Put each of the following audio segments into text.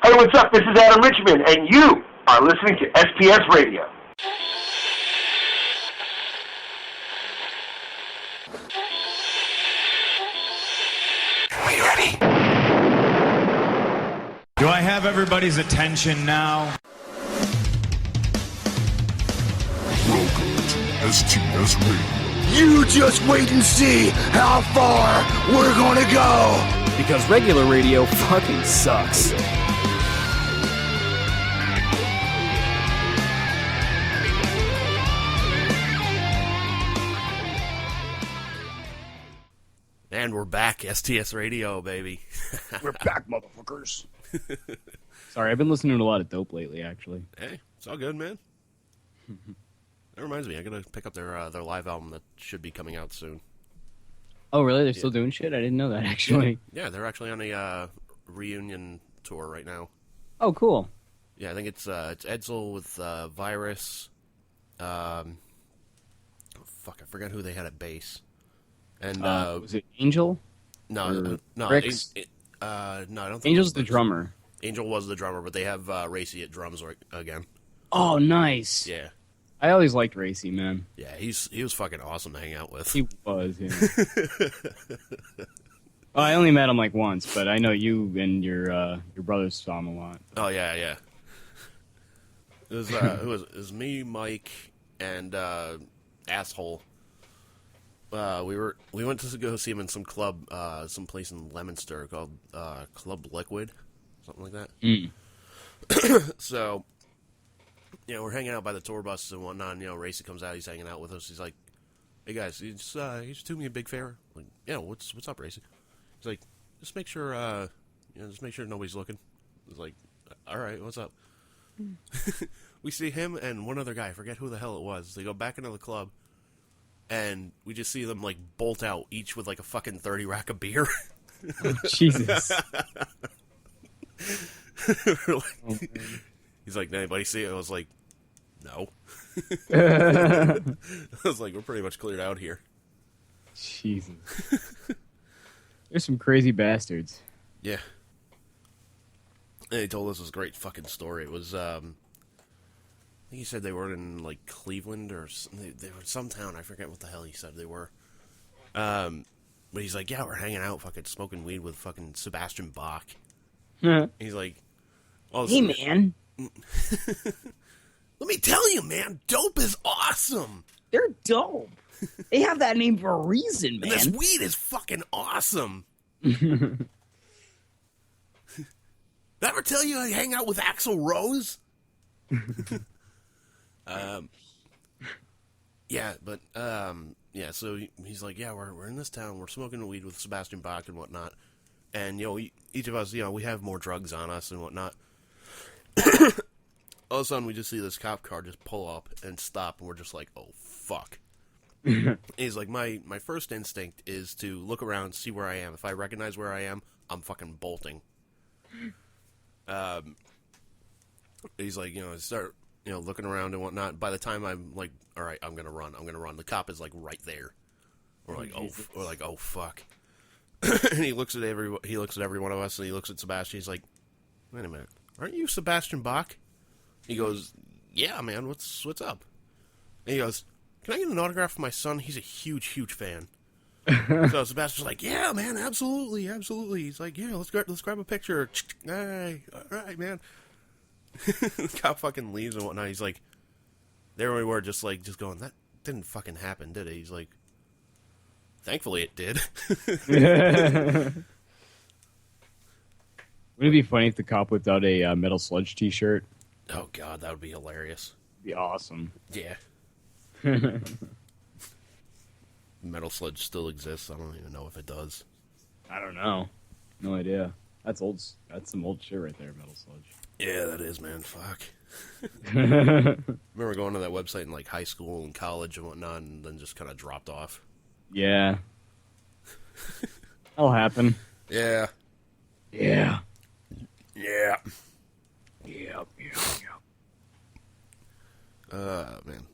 Hey, what's up? This is Adam Richmond, and you are listening to STS Radio. Are you ready? Do I have everybody's attention now? Welcome to STS Radio. You just wait and see how far we're gonna go. Because regular radio fucking sucks. And we're back, STS Radio, baby. We're back, motherfuckers. Sorry, I've been listening to a lot of dope lately, actually. Hey, it's all good, man. That reminds me, I gotta pick up their live album that should be coming out soon. Oh, really? They're still doing shit? I didn't know that, actually. Yeah, they're actually on a reunion tour right now. Oh, cool. Yeah, I think it's Edsel with Virus. Fuck, I forgot who they had at bass. And was it Angel? No, Rex? no, I don't think Angel's the drummer. Angel was the drummer, but they have Racy at drums again. Oh, nice. Yeah. I always liked Racy, man. Yeah, he was fucking awesome to hang out with. He was, yeah. Well, I only met him like once, but I know you and your brothers saw him a lot. Oh yeah. It was it was me, Mike, and Asshole. We went to go see him in some club, some place in Leominster called Club Liquid, something like that. So, you know, we're hanging out by the tour bus and whatnot. And, you know, Racy comes out. He's hanging out with us. He's like, "Hey guys, you just do me a big favor." I'm like, yeah, what's up, Racy? He's like, just make sure nobody's looking. I was like, all right, what's up? We see him and one other guy. I forget who the hell it was. They go back into the club, and we just see them like bolt out, each with like a fucking 30 rack of beer. Oh, Jesus. He's like, "Did anybody see it?" I was like, "No." I was like, "We're pretty much cleared out here." Jesus. There's some crazy bastards. Yeah. And he told us this great fucking story. It was, I think he said they were in, like, Cleveland or they were some town. I forget what the hell he said they were. But he's like, yeah, we're hanging out fucking smoking weed with fucking Sebastian Bach. He's like, oh, hey, man. Let me tell you, man, dope is awesome. They're dope. They have that name for a reason, man. And this weed is fucking awesome. Did I ever tell you I hang out with Axl Rose? So he's like, yeah, we're in this town, we're smoking weed with Sebastian Bach and whatnot, and, you know, each of us, you know, we have more drugs on us and whatnot. All of a sudden, we just see this cop car just pull up and stop, and we're just like, oh, fuck. He's like, my first instinct is to look around, see where I am. If I recognize where I am, I'm fucking bolting. He's like, you know, start, you know, looking around and whatnot. By the time I'm like, all right, I'm gonna run. The cop is like right there. We're like, oh fuck. And he looks at every one of us, and he looks at Sebastian. He's like, wait a minute, aren't you Sebastian Bach? He goes, yeah, man, what's up? And he goes, can I get an autograph from my son? He's a huge fan. So Sebastian's like, yeah, man, absolutely. He's like, yeah, let's grab a picture. Hey, all right, man. The cop fucking leaves and whatnot. He's like, there we were, just going, that didn't fucking happen, did it? He's like, thankfully it did. Wouldn't it be funny if the cop whipped out a Metal Sludge t-shirt? Oh, God, that would be hilarious. It'd be awesome. Yeah. Metal Sludge still exists. I don't even know if it does. I don't know. No idea. That's some old shit right there, Metal Sludge. Yeah, that is, man. Fuck. Remember going to that website in like high school and college and whatnot, and then just kind of dropped off. Yeah. That'll happen. Yeah. Yeah. Yeah. Yeah. Man.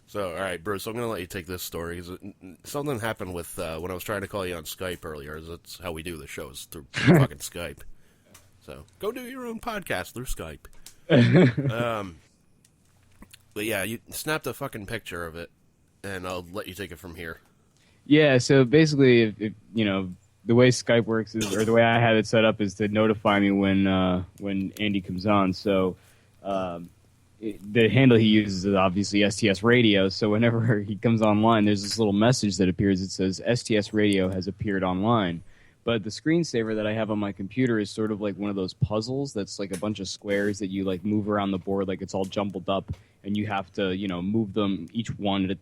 So, all right, Bruce, I'm going to let you take this story. Something happened with when I was trying to call you on Skype earlier. That's how we do the shows, through fucking Skype. So go do your own podcast through Skype. But yeah, you snapped a fucking picture of it, and I'll let you take it from here. Yeah, so basically, if you know, the way Skype works is, or the way I have it set up is to notify me when Andy comes on. So the handle he uses is obviously STS Radio. So whenever he comes online, there's this little message that appears. It says STS Radio has appeared online. But the screensaver that I have on my computer is sort of like one of those puzzles that's like a bunch of squares that you like move around the board, like it's all jumbled up, and you have to, you know, move them each one at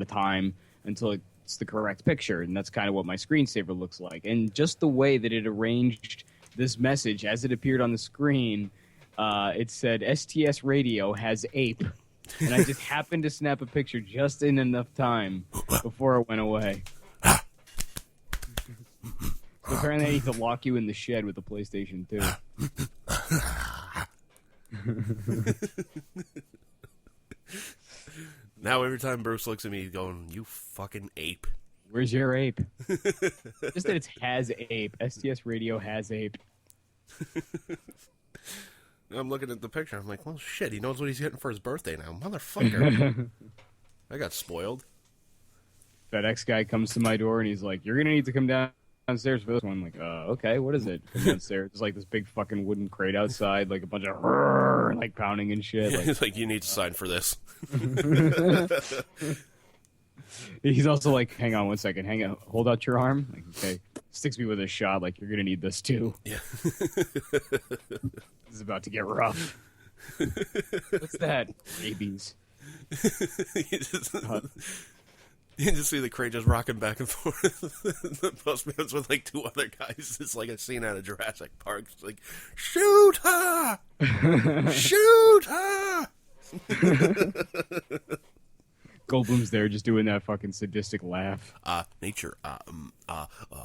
a time until it's the correct picture. And that's kind of what my screensaver looks like. And just the way that it arranged this message as it appeared on the screen, it said STS Radio Has Ape. And I just happened to snap a picture just in enough time before it went away. So apparently I need to lock you in the shed with the PlayStation 2. Now every time Bruce looks at me, he's going, "You fucking ape." Where's your ape? Just that it's Has Ape. STS Radio Has Ape. I'm looking at the picture. I'm like, well, shit, he knows what he's getting for his birthday now. Motherfucker. I got spoiled. FedEx guy comes to my door and he's like, "You're going to need to come downstairs for this one." I'm like, okay, what is it? Come downstairs. There's like this big fucking wooden crate outside, like a bunch of like pounding and shit. Like, It's like, you need to sign for this. He's also like, "Hang on one second. Hang on. Hold out your arm." Like, okay. Sticks me with a shot. Like, "You're going to need this too." Yeah. This is about to get rough. What's that? Rabies. You just see the crate just rocking back and forth. The postman's with like two other guys. It's like a scene out of Jurassic Park. It's like, "Shoot her! Shoot her!" Goldblum's there just doing that fucking sadistic laugh. Nature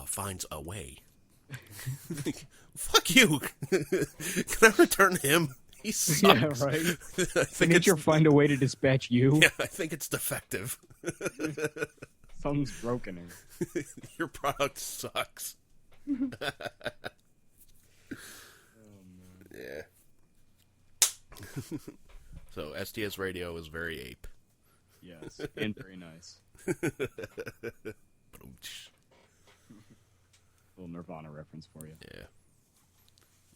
finds a way. Fuck you. Can I return him? He sucks. Yeah, right. I think Nature find a way to dispatch you. Yeah, I think it's defective. Something's broken here. Your product sucks. Yeah. So STS Radio is very ape. Yes, and very nice. Little Nirvana reference for you.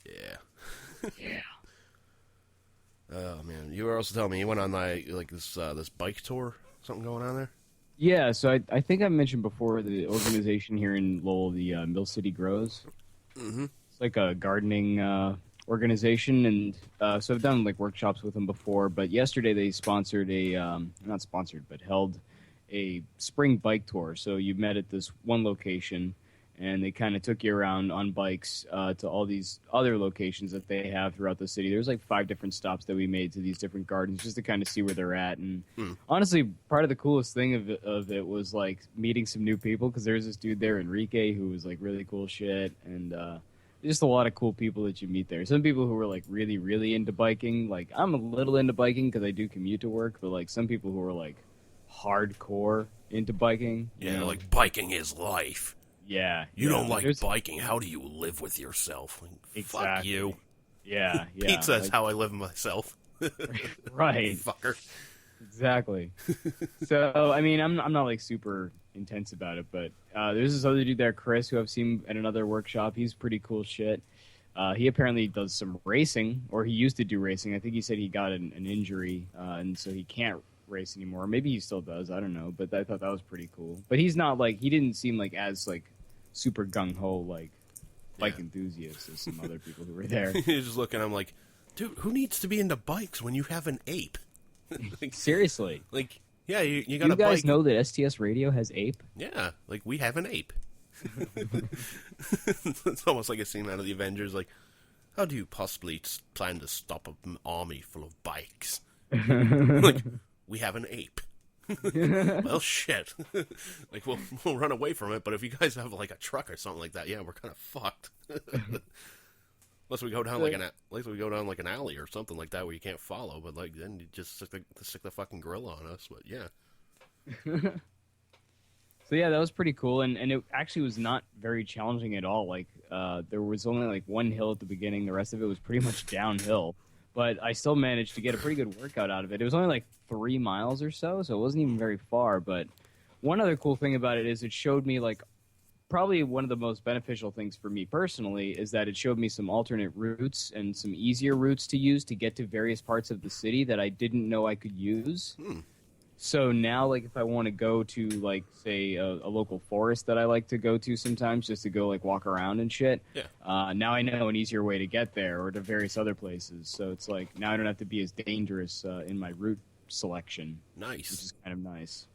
Yeah. Yeah. Oh man, you were also telling me you went on like this bike tour. Something going on there? Yeah, so I think I mentioned before the organization here in Lowell, the Mill City Grows. Mm-hmm. It's like a gardening organization, and so I've done like workshops with them before. But yesterday they sponsored not sponsored, but held a spring bike tour. So you met at this one location, and they kind of took you around on bikes to all these other locations that they have throughout the city. There's like 5 different stops that we made to these different gardens just to kind of see where they're at. And honestly, part of the coolest thing of it was like meeting some new people, because there's this dude there, Enrique, who was like really cool shit, and just a lot of cool people that you meet there. Some people who were like really, really into biking. Like, I'm a little into biking because I do commute to work, but like some people who are like hardcore into biking. Yeah, like biking is life. Yeah. You don't like biking. How do you live with yourself? Like, exactly. Fuck you. Yeah. Pizza is like, how I live myself. Right. Fucker. Exactly. So, I mean, I'm not like super intense about it, but there's this other dude there, Chris, who I've seen at another workshop. He's pretty cool shit. He apparently does some racing, or he used to do racing. I think he said he got an injury, and so he can't race anymore. Maybe he still does. I don't know, but I thought that was pretty cool. But he's not like, he didn't seem like as like super gung-ho like bike enthusiasts as some other people who were there. You're just looking, I'm like, dude, who needs to be into bikes when you have an ape? Like, seriously. Like, yeah, you got a bike. You guys know that STS Radio has ape? Yeah, like, we have an ape. It's almost like a scene out of the Avengers, like, how do you possibly plan to stop an army full of bikes? Like, we have an ape. Well, shit. Like, we'll run away from it, but if you guys have like a truck or something like that, yeah, we're kind of fucked. Unless we go down like an alley or something like that where you can't follow, but like then you just stick the fucking grill on us. But yeah. So yeah, that was pretty cool, and it actually was not very challenging at all. Like there was only like one hill at the beginning; the rest of it was pretty much downhill. But I still managed to get a pretty good workout out of it. It was only like 3 miles or so it wasn't even very far. But one other cool thing about it is it showed me like probably one of the most beneficial things for me personally is that it showed me some alternate routes and some easier routes to use to get to various parts of the city that I didn't know I could use. So now, like, if I want to go to, like, say, a local forest that I like to go to sometimes just to go, like, walk around and shit, now I know an easier way to get there or to various other places. So it's like, now I don't have to be as dangerous in my route selection. Nice. Which is kind of nice.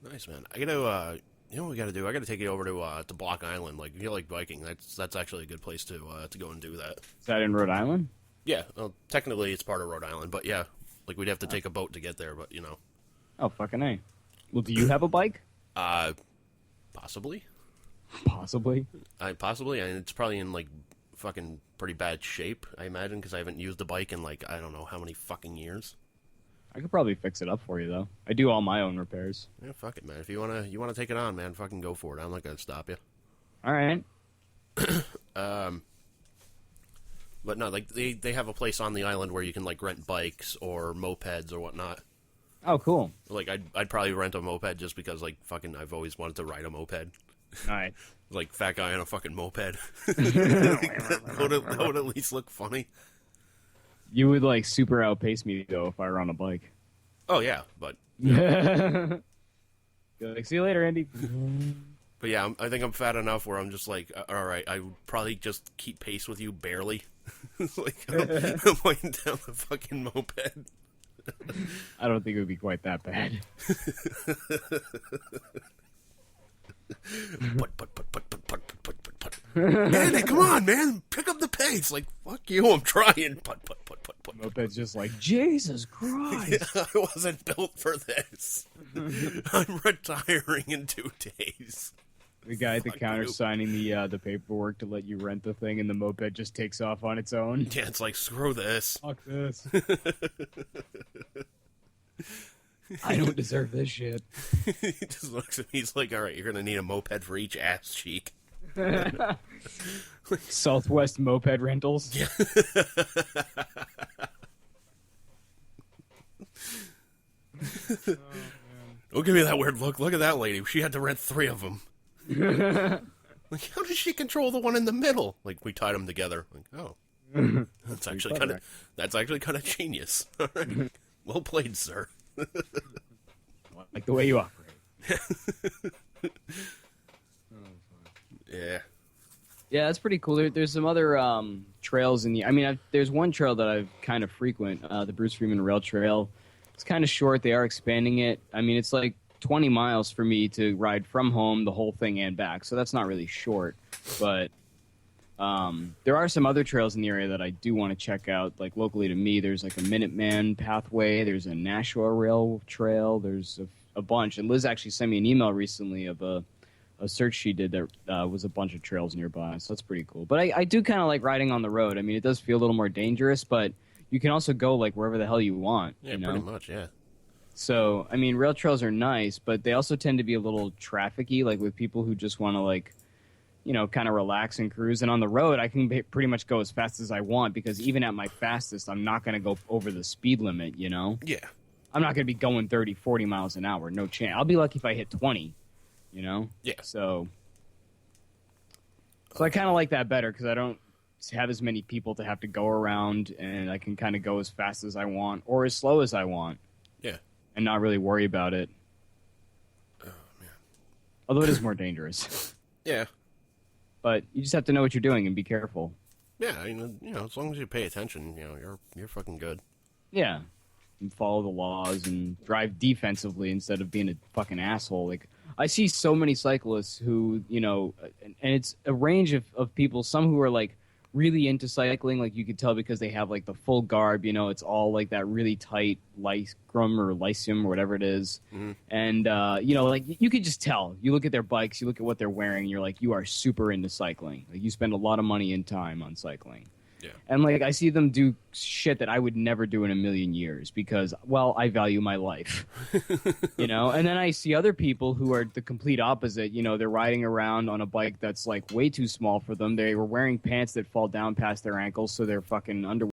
Nice, man. I gotta, you know what we gotta do? I gotta take you over to Block Island. Like, if you like biking, that's actually a good place to go and do that. Is that in Rhode Island? Yeah. Well, technically, it's part of Rhode Island, but yeah. Like, we'd have to take a boat to get there, but, you know. Oh, fucking A. Well, do you have a bike? Possibly. Possibly? Possibly. I mean, it's probably in, like, fucking pretty bad shape, I imagine, because I haven't used a bike in, like, I don't know how many fucking years. I could probably fix it up for you, though. I do all my own repairs. Yeah, fuck it, man. If you wanna take it on, man, fucking go for it. I'm not gonna stop you. All right. But no, like, they have a place on the island where you can, like, rent bikes or mopeds or whatnot. Oh, cool. Like, I'd probably rent a moped just because, like, fucking I've always wanted to ride a moped. All right. Like, fat guy on a fucking moped. That would at least look funny. You would, like, super outpace me, though, if I were on a bike. Oh, yeah, but... Be like, see you later, Andy. But yeah, I think I'm fat enough where I'm just like, all right, I would probably just keep pace with you barely. Like, I'm waiting down the fucking moped. I don't think it would be quite that bad. Put. Andy, come on, man. Pick up the pace. Like, fuck you, I'm trying. Put. Moped's just like, Jesus Christ. Yeah, I wasn't built for this. I'm retiring in 2 days. The guy at the counter signing the paperwork to let you rent the thing, and the moped just takes off on its own. Yeah, it's like, screw this. Fuck this. I don't deserve this shit. He just looks at me, he's like, all right, you're going to need a moped for each ass cheek. Southwest Moped Rentals. Yeah. Don't give me that weird look. Look at that lady. She had to rent 3 of them. Like, how does she control the one in the middle? Like, we tied them together. Like, oh, that's actually kind of genius. All right. Well played, sir. Like the way you operate. Yeah. Yeah, that's pretty cool. There's some other trails in the... I mean, there's one trail that I've kind of frequent, the Bruce Freeman Rail Trail. It's kind of short. They are expanding it. I mean, it's like 20 miles for me to ride from home, the whole thing, and back. So that's not really short. But there are some other trails in the area that I do want to check out. Like, locally to me, there's like a Minuteman pathway. There's a Nashua Rail Trail. There's a bunch. And Liz actually sent me an email recently of a search she did that was a bunch of trails nearby. So that's pretty cool. But I do kind of like riding on the road. I mean, it does feel a little more dangerous, but you can also go like wherever the hell you want. Yeah, you know? pretty much, yeah. So, I mean, rail trails are nice, but they also tend to be a little trafficky, like with people who just want to, like, you know, kind of relax and cruise. And on the road, I can pretty much go as fast as I want because even at my fastest, I'm not going to go over the speed limit, you know? Yeah. I'm not going to be going 30, 40 miles an hour. No chance. I'll be lucky if I hit 20, you know? Yeah. So I kind of like that better because I don't have as many people to have to go around, and I can kind of go as fast as I want or as slow as I want. Yeah. And not really worry about it. Oh, man. Although it is more dangerous. Yeah. But you just have to know what you're doing and be careful. Yeah, I mean, you know, as long as you pay attention, you know, you're fucking good. Yeah. And follow the laws and drive defensively instead of being a fucking asshole. Like, I see so many cyclists who, you know, and it's a range of people, some who are, like, really into cycling, like you could tell because they have like the full garb, you know, it's all like that really tight lycium or whatever it is. Mm-hmm. And, you know, like you could just tell. You look at their bikes, you look at what they're wearing, and you're like, you are super into cycling. Like you spend a lot of money and time on cycling. Yeah. And like I see them do shit that I would never do in a million years because, well, I value my life. You know? And then I see other people who are the complete opposite. You know, they're riding around on a bike that's like way too small for them. They were wearing pants that fall down past their ankles, so their fucking underwear